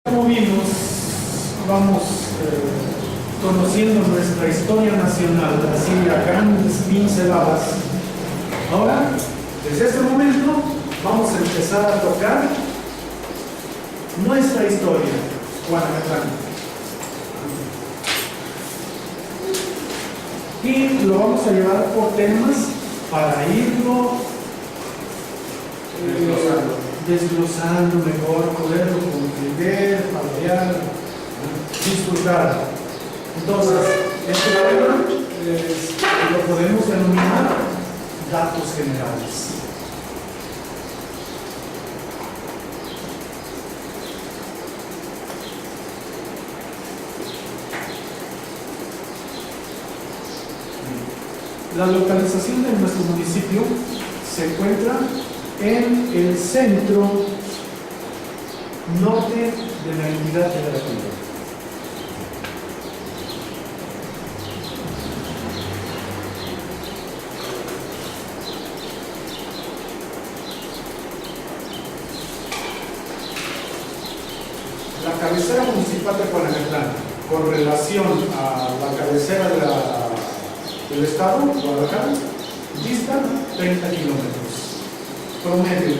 Como vimos, vamos conociendo nuestra historia nacional, así a grandes pinceladas. Ahora, desde este momento, vamos a empezar a tocar nuestra historia, Guanacatlán. Y lo vamos a llevar por temas para irlo desglosando mejor, poderlo comprender, palabrear, disfrutar. Entonces, este tema lo podemos denominar datos generales. La localización de nuestro municipio se encuentra en el centro norte de la entidad federativa. La cabecera municipal de Guanacatlán, con relación a la cabecera del estado, Guadalajara, dista 30 kilómetros. Promedio.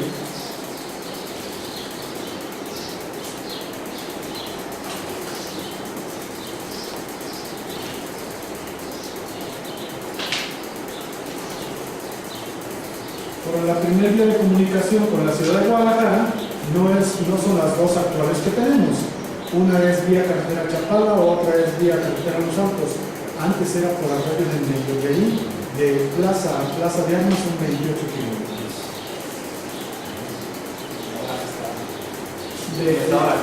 Por la primera vía de comunicación con la ciudad de Guadalajara no son las dos actuales que tenemos. Una es vía carretera Chapala, otra es vía carretera Los Santos. Antes era por arroyo del medio, de ahí de plaza a plaza de Armas son 28 kilómetros. Estaba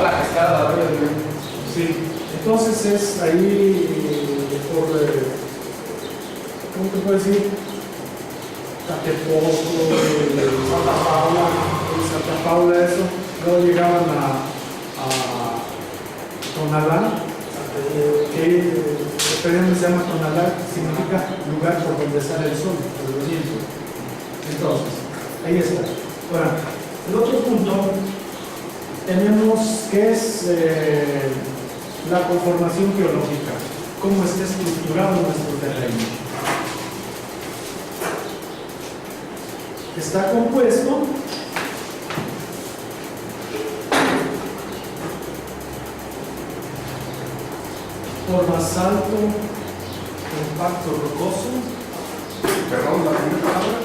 la cascada, sí, entonces es ahí por, ¿cómo te puedo decir? Catepoco, Santa Paula, eso. Luego llegaban a Tonalá, que se llama Tonalá, significa lugar por donde sale el sol, por el oriente. Entonces, ahí está. Bueno, el otro punto tenemos que es la conformación geológica, cómo está estructurado nuestro terreno. Está compuesto por basalto compacto rocoso. Perdón, la primera palabra.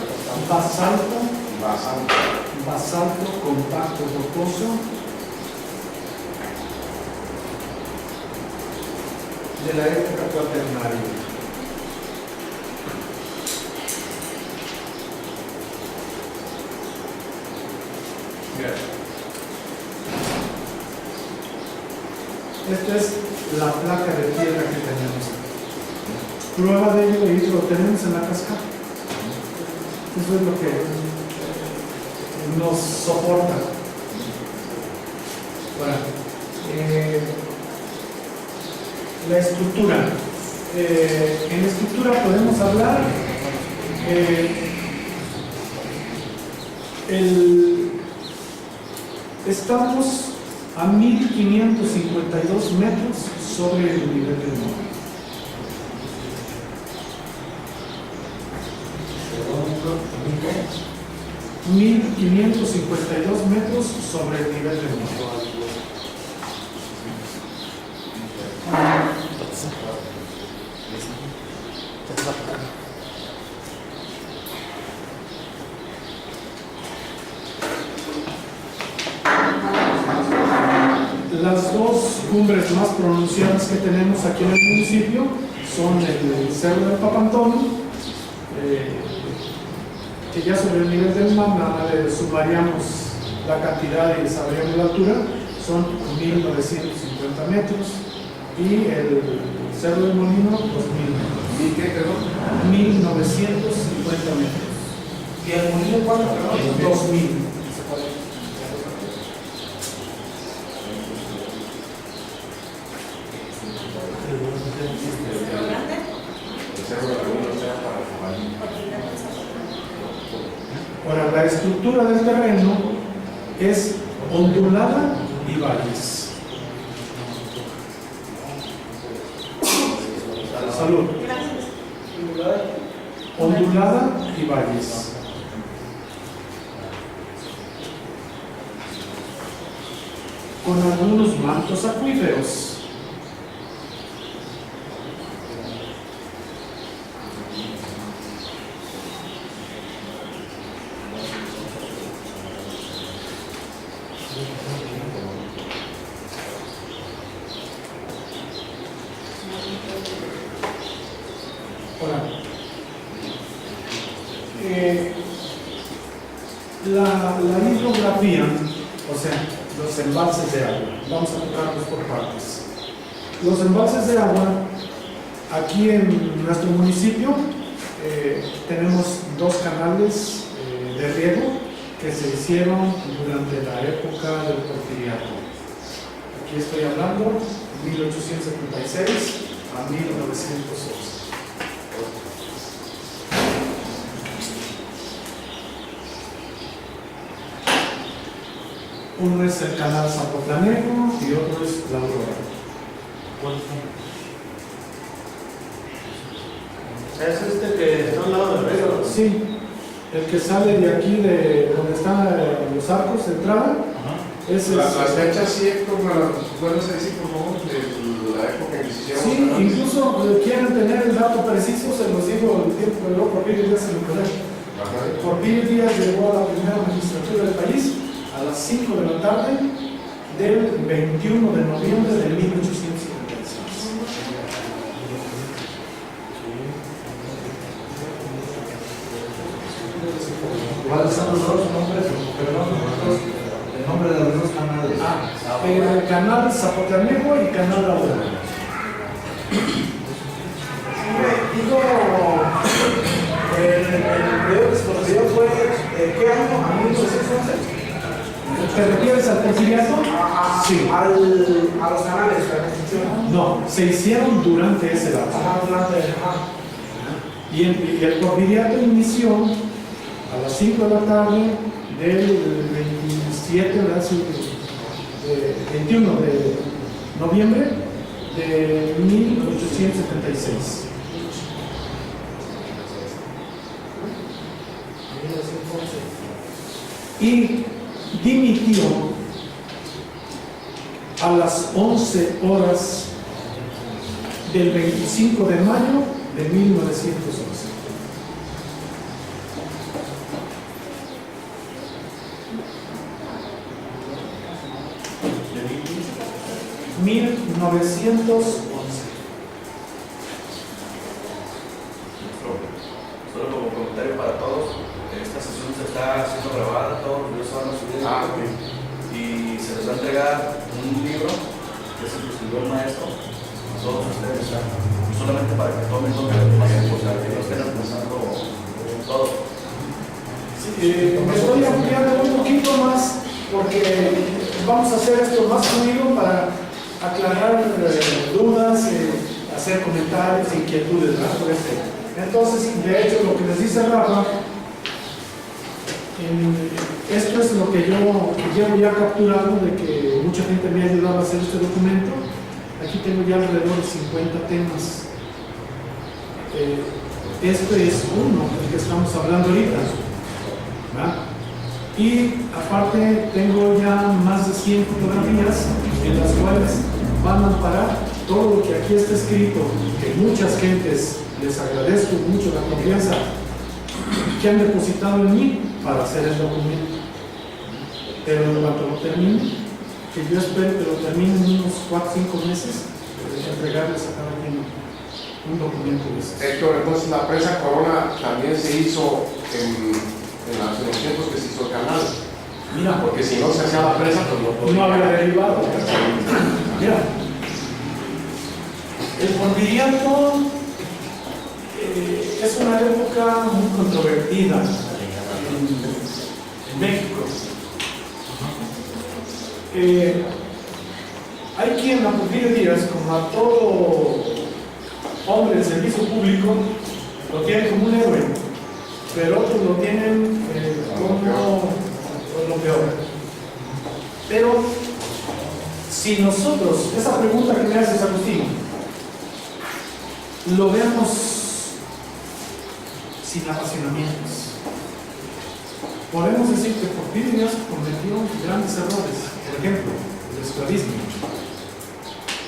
Basalto compacto rocoso de la época cuaternaria. Esta es la placa de piedra que tenemos. Prueba de ello y lo tenemos en la cascada. Eso es lo que nos soporta. Bueno, la estructura. En la estructura podemos hablar estamos a 1552 metros sobre el nivel del mar. 1552 metros sobre el nivel del mar. Las dos cumbres más pronunciadas que tenemos aquí en el municipio son el Cerro del Papantonio, que ya sobre el nivel del mar, nada más le sumaríamos la cantidad y sabríamos la altura, son 1950 metros, y el Cerro del Molino, 2000 metros. ¿Y qué, perdón? 1950 metros. ¿Y el molino cuánto, perdón? 2000. Ahora, la estructura del terreno es ondulada y valles. Salud. Ondulada y valles. Con algunos mantos acuíferos. Ahora, la hidrografía, o sea, los embalses de agua, vamos a tocarlos por partes. Los embalses de agua, aquí en nuestro municipio, tenemos dos canales de riego que se hicieron durante la época del Porfiriato. Aquí estoy hablando 1876 a 1911. Uno es el canal Zapotlanejo y otro es la Aurora. ¿Es este que está al lado del río? Sí, el que sale de aquí, de donde están los arcos de entrada. Ese Las es, fechas, sí, Héctor, ¿puedes decir, por favor, de la época en que se hicieron? sí, los canales? incluso quieren tener el dato preciso, se los digo el tiempo que luego Porfirio Díaz se lo conoce. Ajá. Porfirio Díaz llegó a la primera magistratura del país a las 5 de la tarde del 21 de noviembre de 1876. ¿Cuáles son los dos nombres? Perdón, el nombre de los dos canales. El canal Zapotlanejo y canal La Aurora. Digo, el periodo que se construyó fue, ¿qué año? ¿A 1911? ¿Te refieres al Porfiriato? Sí. A los canales, la construcción. No, se hicieron durante ese lapso. Y el Porfiriato inició a las 5 de la tarde del 21 de noviembre de 1876. Y dimitió a las 11 horas del 25 de mayo de 1911. ¿De 1911. Solo como comentario para todos, esta sesión se está siendo grabada, todos los videos se van a subir y se les va a entregar un libro que es el que escribió el maestro a todos ustedes, solamente para que tomen nota de lo que para que no estén empezando todo. Me estoy ampliando un poquito más porque vamos a hacer esto más fluido para aclarar dudas, hacer comentarios, inquietudes, ¿verdad? Por entonces, de hecho, lo que les dice Rafa, esto es lo que yo llevo ya capturado de que mucha gente me ha ayudado a hacer este documento. Aquí tengo ya alrededor de 50 temas. Este es uno del que estamos hablando ahorita, ¿verdad? Y aparte tengo ya más de 100 fotografías en las cuales van a amparar todo lo que aquí está escrito, que muchas gentes les agradezco mucho la confianza que han depositado en mí para hacer el documento. Pero en cuanto lo termine, que yo espero que lo termine en unos 4 o 5 meses, entregarles a cada quien un documento de eso. Héctor, entonces la presa Corona también se hizo en los tiempos que se hizo el canal. Mira, Porque si no se hacía la presa, pues no podía. no había derivado. Mira, el Porfiriato es una época muy controvertida en México. Hay quien a Porfirio Díaz, como a todo hombre del servicio público, lo tiene como un héroe, pero otros lo tienen como lo peor. Pero si nosotros, esa pregunta que me haces, Agustín, lo vemos sin apasionamientos, podemos decir que Porfirio Díaz cometió grandes errores. Por ejemplo, el esclavismo,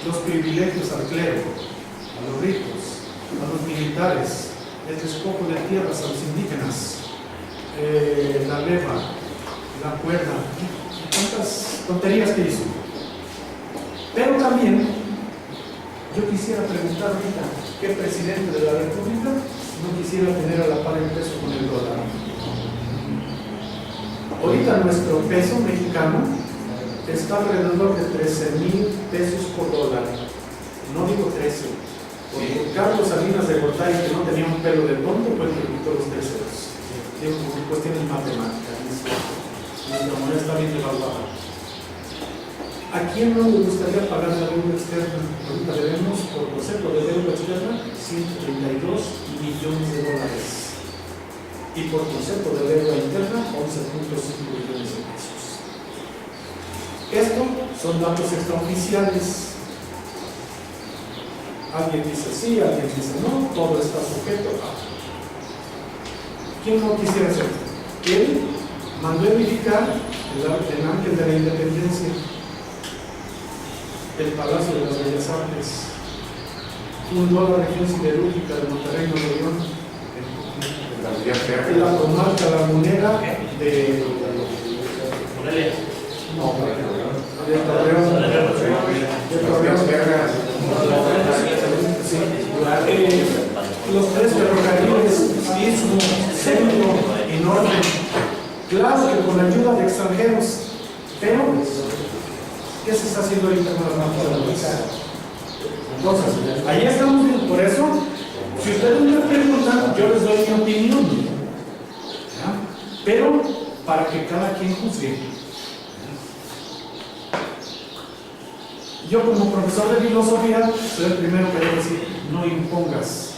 los privilegios al clero, a los ricos, a los militares, el despojo de tierras a los indígenas, la leva, la cuerda, tantas tonterías que hizo. Pero también yo quisiera preguntar ahorita, ¿qué presidente de la República no quisiera tener a la par el peso con el dólar? Ahorita nuestro peso mexicano está alrededor de 13,000 pesos por dólar. No digo 13, porque Carlos Salinas de Gortari, que no tenía un pelo de tonto, pues le quitó los 3 ceros. Digo, por cuestiones matemáticas. Nuestra moneda está bien devaluada. ¿A quién no le gustaría pagar la deuda externa? Ahorita debemos, por concepto de deuda externa, 132 millones de dólares. Y por concepto de deuda interna, 11.5 millones de pesos. Estos son datos extraoficiales. Alguien dice sí, alguien dice no, todo está sujeto a. ¿Quién no quisiera hacer? Él mandó edificar el Ángel de la Independencia, el Palacio de las Bellas Artes, fundó la región siderúrgica de Monterrey, Nuevo León, la comarca lagunera de los 3 ferrocarriles, Istmo, Centro y Norte. Claro que con ayuda de extranjeros, pero ¿qué se está haciendo ahorita con las mafias? Entonces, ahí estamos bien. Por eso, si ustedes me preguntan, yo les doy mi opinión, ¿ya? Pero para que cada quien juzgue. Yo como profesor de filosofía soy el primero que debo decir, no impongas,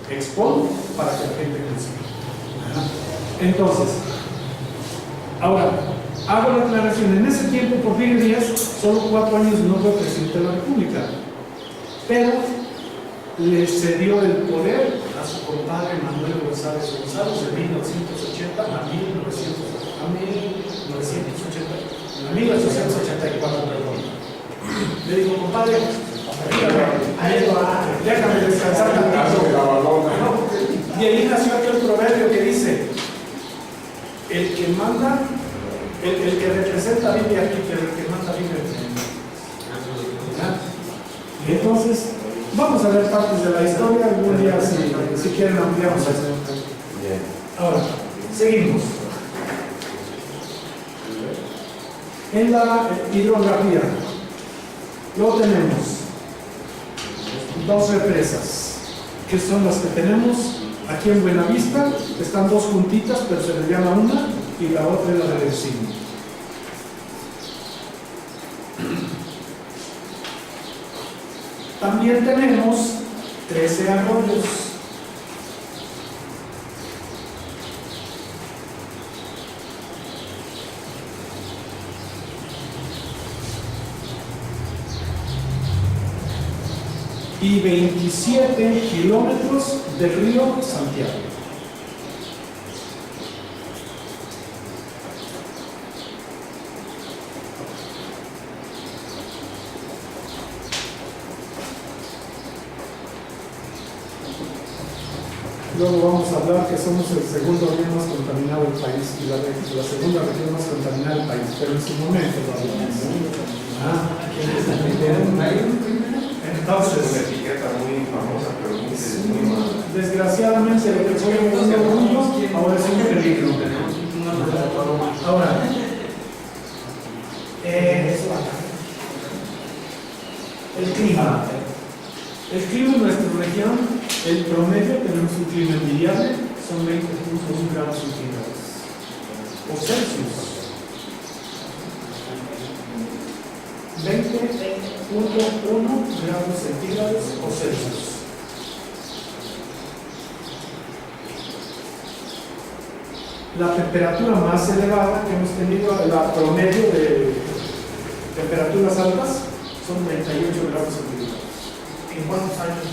expon para que la gente juzgue. Entonces, ahora, hago la aclaración. En ese tiempo, Porfirio Díaz, solo 4 años no fue presidente de la República, pero le cedió el poder a su compadre Manuel González González de 1980 a 1984, perdón. Le digo, compadre, déjame descansar tantito. Y ahí nació aquel proverbio que dice: el que manda, el que representa vive aquí, pero el que manda vive en el. Entonces, vamos a ver partes de la historia. Algún día, si quieren, ampliamos esto. Ahora, seguimos. En la hidrografía, luego tenemos 2 represas, que son las que tenemos aquí en Buenavista. Están 2 juntitas, pero se les llama una, y la otra es la del vecino. También tenemos 13 arroyos. Y 27 kilómetros del río Santiago. Luego vamos a hablar que somos el segundo río más contaminado del país y la segunda región más contaminada del país, pero en su momento lo hablamos. Entonces, una etiqueta muy famosa, pero muy mala. Desgraciadamente, lo que fue un mundo ahora es un peligro. Ahora, el clima. El clima en nuestra región, el promedio, tenemos un clima envidiable, son 20.1 grados centígrados o Celsius. 20.1 grados centígrados o Celsius. La temperatura más elevada que hemos tenido, la promedio de temperaturas altas, son 38 grados centígrados. ¿En cuántos años?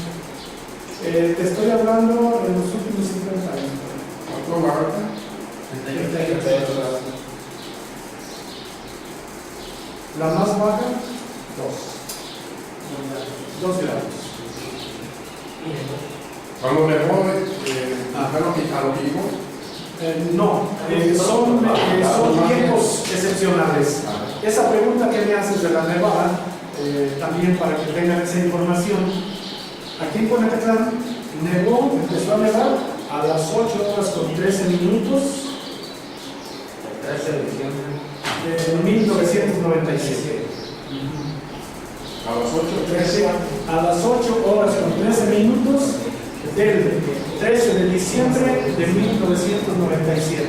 Te estoy hablando de los últimos 50 años. ¿Cuánto más alta? 38 grados. La más baja, 2 grados. Cuando nevó, a lo que dijo. No, son tiempos excepcionales. Esa pregunta que me haces de la nevada, también para que tengan esa información, aquí en Conacatlán nevó, empezó a nevar a las 8 horas con 13 minutos de 1997. A las 8:13. A las 8 horas con 13 minutos del 13 de diciembre de 1997.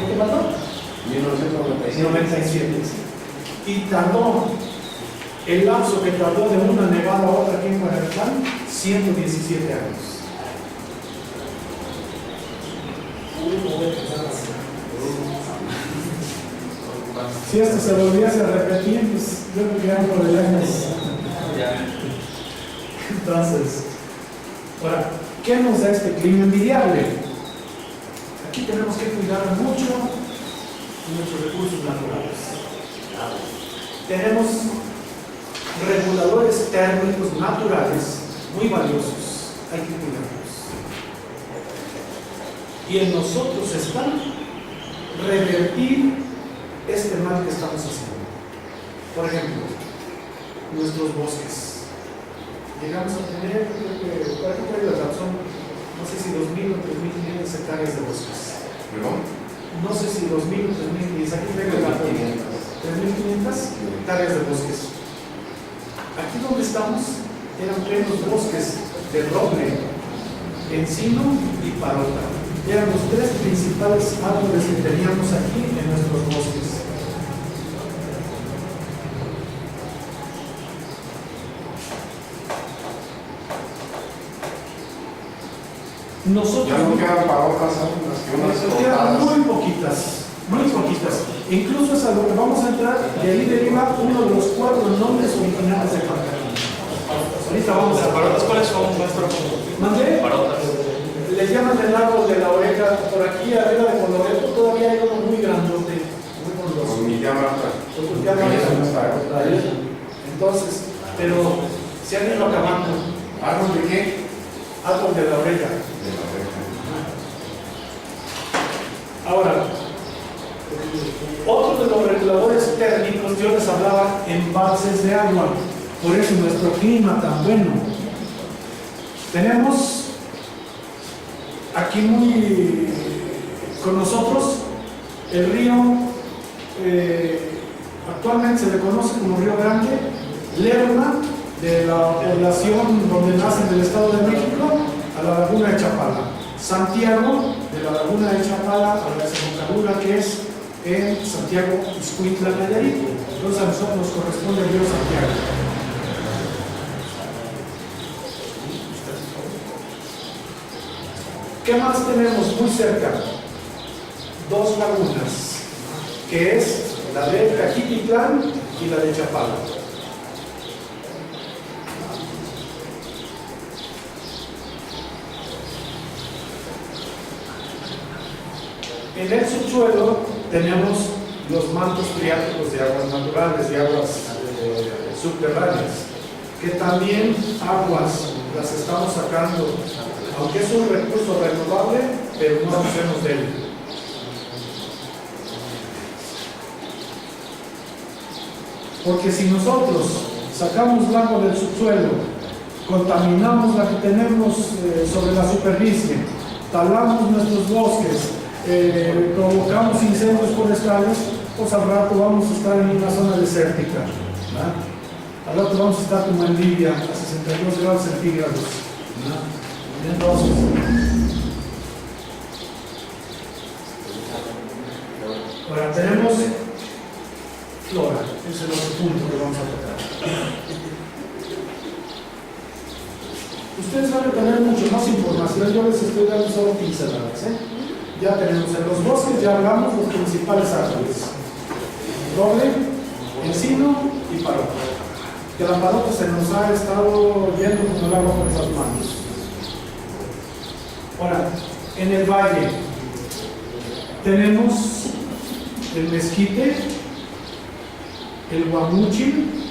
¿Qué mató? 1997. Y tardó, el lapso que tardó de una nevada a otra aquí en Conacatlán, 117 años. Si esto se volviese a repetir, pues yo creo que algo de años. Entonces, ahora, ¿qué nos da este clima envidiable? Aquí tenemos que cuidar mucho nuestros recursos naturales. Tenemos reguladores térmicos naturales muy valiosos, hay que cuidarlos. Y en nosotros está revertir este mal que estamos haciendo. Por ejemplo, nuestros bosques. Llegamos a tener, creo que, por ejemplo, hay la razón, no sé si 2.000 o 3.500 hectáreas de bosques. ¿Perdón? No sé si 2.000 o 3.000, aquí tengo el dato. 3.500 hectáreas de bosques. Aquí donde estamos eran plenos bosques de roble, encino y parota. Eran los tres principales árboles que teníamos aquí en nuestros bosques. Nosotros Ya no quedan parotas, las que unas nos quedan cortadas. muy poquitas. Incluso es a lo que vamos a entrar, de ahí deriva uno de los 4 nombres originales de Conacatlán. Ahorita vamos a ¿Parotas cuáles son, maestro? ¿Mandé? Parotas. Le llaman el árbol de la oreja. Por aquí arriba de Coloreto todavía hay uno muy grandote, muy frondoso. Con mi tía Marta. Entonces, pero se han ido acabando. ¿Árbol de qué? Árbol de la oreja. De la oreja. Ahora, otro de los reguladores térmicos, yo les hablaba embalses de agua. Por eso nuestro clima tan bueno. Tenemos aquí muy con nosotros el río, actualmente se le conoce como Río Grande, Lerma, de la población donde nace en el Estado de México, a la Laguna de Chapala. Santiago, de la Laguna de Chapala a la desembocadura que es en Santiago, Ixcuintla, Nayarit. Entonces a nosotros nos corresponde el río Santiago. ¿Qué más tenemos muy cerca? 2 lagunas, que es la de Caquititlán y la de Chapala. En el subsuelo tenemos los mantos freáticos de aguas naturales, de aguas subterráneas, que también aguas las estamos sacando, aunque es un recurso renovable, pero no abusemos de él. Porque si nosotros sacamos el agua del subsuelo, contaminamos la que tenemos sobre la superficie, talamos nuestros bosques, provocamos incendios forestales, pues al rato vamos a estar en una zona desértica, ¿verdad? Al rato vamos a estar como en Libia, a 62 grados centígrados, ¿verdad? Entonces, ahora tenemos flora, ese es el otro punto que vamos a tocar. más información, yo les estoy dando solo pinceladas, ¿eh? Ya tenemos en los bosques, ya hablamos los principales árboles: roble, encino y parota. Que la parota se nos ha estado yendo como el agua por las manos. Ahora, en el valle tenemos el mezquite, el guamúchil,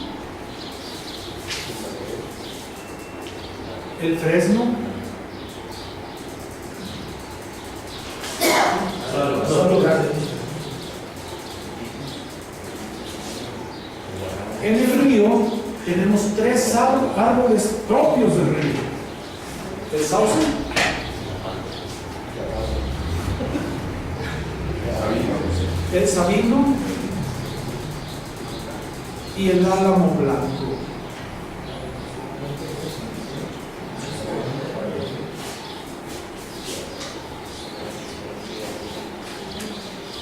el fresno, en el río tenemos 3 árboles propios del río: el sauce, el sabino y el álamo blanco.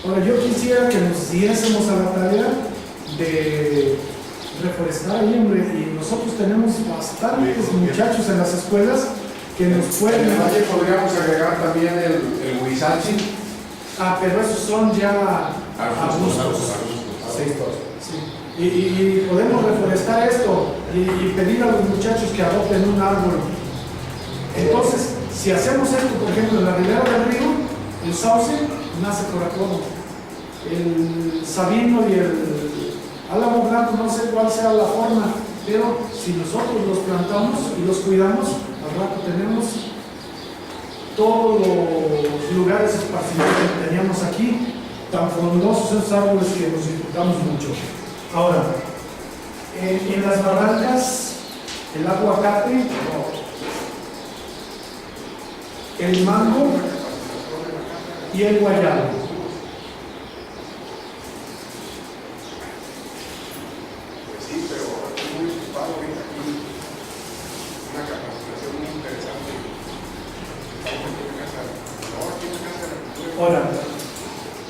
Ahora, yo quisiera que nos diésemos a la tarea de reforestar ahí, hombre, y nosotros tenemos bastantes muchachos en las escuelas que nos En pueden... el valle podríamos agregar también el huizachi. Ah, pero esos son ya arbustos. Sí, sí. Y podemos reforestar esto y pedir a los muchachos que adopten un árbol. Entonces, si hacemos esto, por ejemplo, en la ribera del río, el sauce nace por acuerdo. El sabino y el álamo blanco, no sé cuál sea la forma, pero si nosotros los plantamos y los cuidamos, al rato tenemos todos los lugares esparcidos que teníamos aquí, tan frondosos esos árboles que nos disfrutamos mucho. Ahora, en las barrancas, el aguacate, el mango y el guayabo. Pues sí, pero estoy muy ocupado ahorita aquí. Una capacitación muy interesante. Ahora,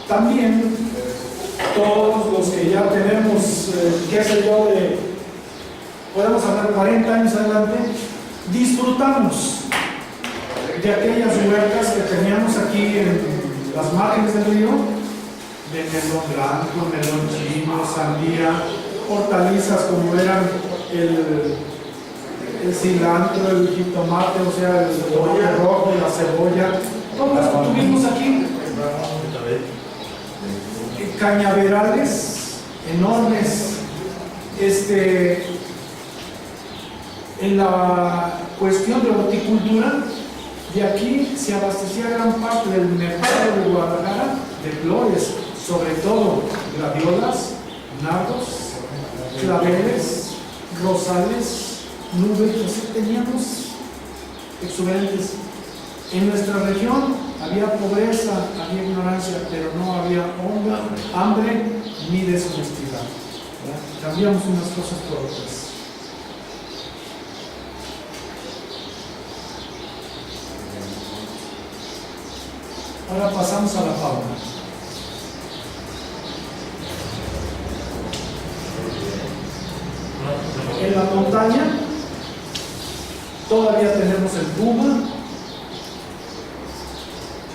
también todos los que ya tenemos, qué sé yo, podemos hablar 40 años adelante, disfrutamos de aquellas huertas que teníamos aquí en las márgenes del río, de melón blanco, melón chino, sandía, hortalizas como eran el cilantro, el jitomate, o sea, el cebolla rojo, la cebolla, todo esto tuvimos aquí. Cañaverales enormes. En la cuestión de horticultura, de aquí se abastecía gran parte del mercado de Guadalajara de flores, sobre todo gladiolas, nardos, claveles, rosales, nubes. Así teníamos exuberantes. En nuestra región había pobreza, había ignorancia, pero no había hambre ni deshonestidad. Cambiamos unas cosas por otras. Ahora pasamos a la fauna. En la montaña todavía tenemos el puma,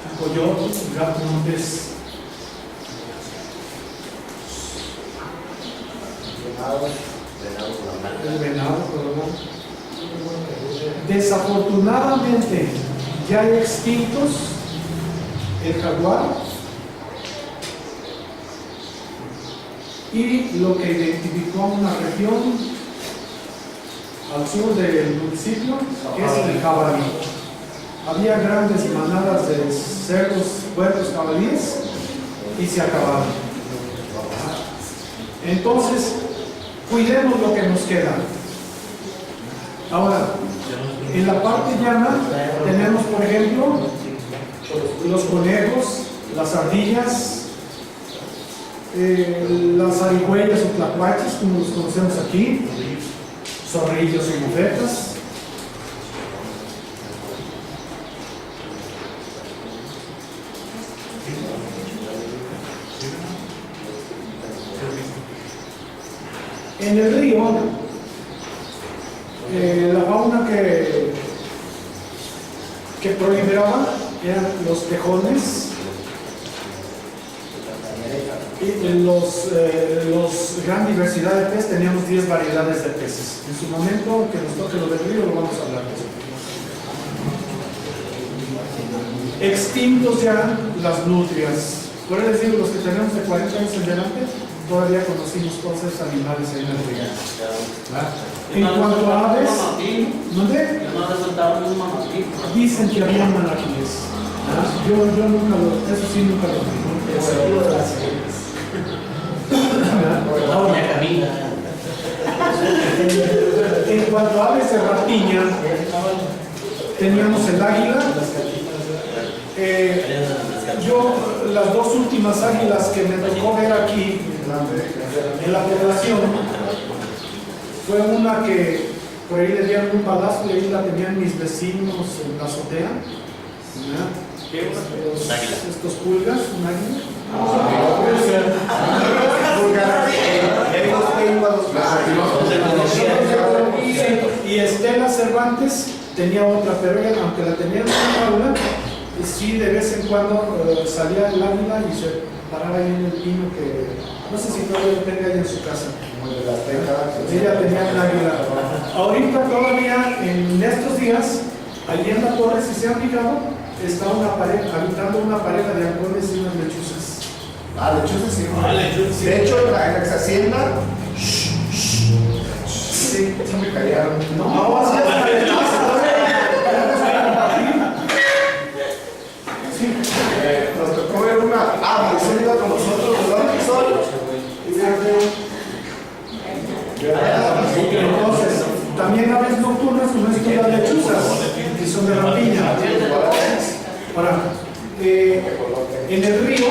el coyote, el gato montés, el venado, perdón. Desafortunadamente ya hay extintos el jaguar y lo que identificó una región al sur del municipio, que es el jabalí. Había grandes manadas de cerdos, puercos, jabalíes y se acabaron. Entonces, cuidemos lo que nos queda. Ahora, en la parte llana tenemos, por ejemplo, los conejos, las ardillas, las zarigüeyas o tlacuaches, como los conocemos aquí, zorrillos y mofetas. En el río, la fauna que proliferaba eran los tejones y los gran diversidad de peces. Teníamos 10 variedades de peces. En su momento que nos toque lo del río lo vamos a hablar de eso. Extintos ya las nutrias. Por eso les digo, los que tenemos de 40 años en delante, todavía conocimos todos esos animales ahí en el río. En cuanto a aves, ¿dónde? Dicen que había manatíes. Yo nunca lo, eso sí nunca lo vi. El sentido de las En cuanto a aves de rapiña, teníamos el águila. Yo, las dos últimas águilas que me tocó ver aquí en la población, fue una que por ahí le dieron un balazo y ahí la tenían mis vecinos en la azotea. Estos pulgas, un águila. Y Estela Cervantes tenía otra, pero ella, aunque la tenía en una jaula, sí de vez en cuando salía el águila y se paraba ahí en el pino que no sé si todavía lo tenga ahí en su casa. Ella tenía un águila. Ahorita todavía en estos días, allí en la torre, si se han fijado, está una pareja, habitando una pareja de halcones y unas lechuzas. Lechuzas sí. De hecho, en la ex hacienda, sí me callaron. No, así es la lechuza. Sí, nos tocó ver una se iba con nosotros, ¿verdad? Entonces, también aves nocturnas como estas las lechuzas, que son de rapiña. Ahora, en el río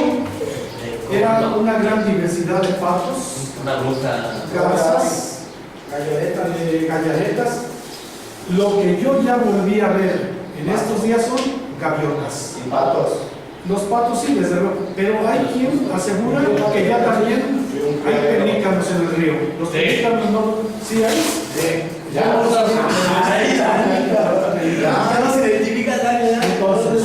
era una gran diversidad de patos, garzas, gallaretas. Lo que yo ya volví a ver en estos días son gaviotas. Y patos. Los patos sí, desde luego, pero hay quien asegura que ya también hay pelícanos en el río. Los pelícanos no, ¿sí hay? Ya no se identifica nadie. Entonces,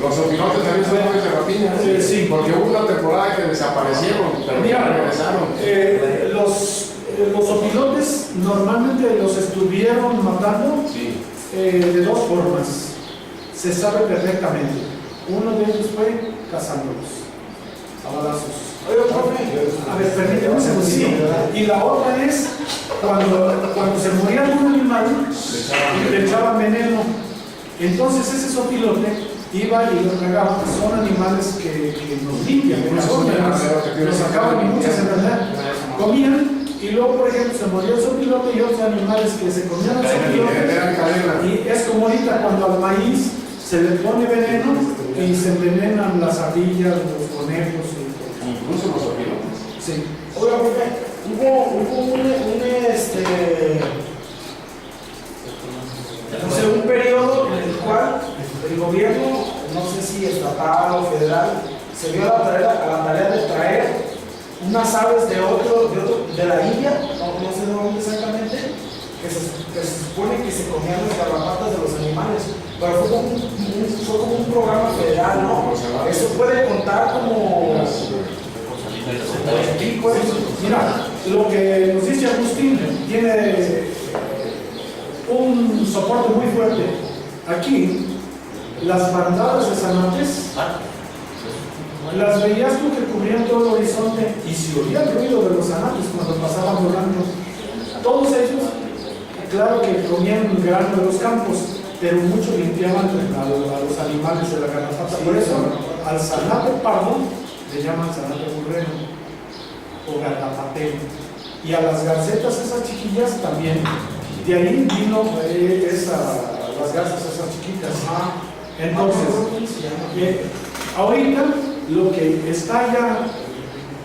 los opilotes también son aves de rapiña. Sí. Porque hubo una temporada que desaparecieron, pero mira, regresaron. Los opilotes normalmente los estuvieron matando de dos formas. Se sabe perfectamente. Uno de ellos fue cazándolos a balazos. A ver, permíteme un segundo. Sí. Y la otra es cuando se moría algún animal y le echaban veneno. Entonces ese sopilote iba y lo tragaba. Son animales que nos limpian, que nos sacaban y muchas en realidad comían. Y luego, por ejemplo, se murió el sopilote y otros animales que se comían al sopilote. Y es como ahorita cuando al maíz se le pone veneno y se envenenan las ardillas, los conejos. Incluso los opilotes. Sí. Oiga, profe, hubo un periodo en el cual el gobierno, no sé si estatal o federal, se dio a la tarea de traer unas aves de la India, no sé de dónde exactamente, que se supone que se comían las garrapatas de los animales, pero fue como un programa federal, ¿no? Eso puede contar como... Mira, lo que nos dice Agustín tiene un soporte muy fuerte. Aquí, las bandadas de zanates, las veías tú que cubrían todo el horizonte y se oía el ruido de los zanates cuando pasaban volando. Todos ellos, claro que comían grano de los campos, pero mucho limpiaban a los animales de la garrapata. Por eso, al zanate pardo le llaman zanate burrero o garrapatero. Y a las garcetas, esas chiquillas también. De ahí vino las garzas esas chiquitas. Entonces, ahorita lo que está ya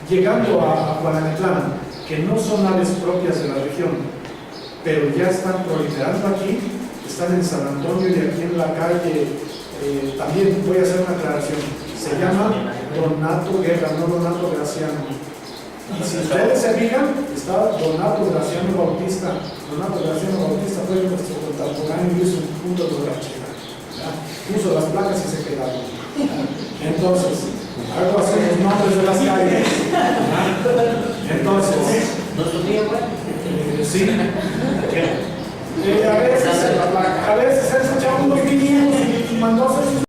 llegando a Guanametlán, que no son aves propias de la región, pero ya están proliferando aquí, están en San Antonio y aquí en la calle, también voy a hacer una aclaración, se llama Donato Guerra, no Donato Graciano. Y si ustedes se fijan, está Donato Graciano Bautista. Donato Graciano Bautista fue nuestro contemporáneo y hizo un punto de la chica. Puso las placas y se quedaron. Entonces, algo así los nombres de las calles. Entonces, sí. A veces él se echaba unos vinilos y mandó a hacer sus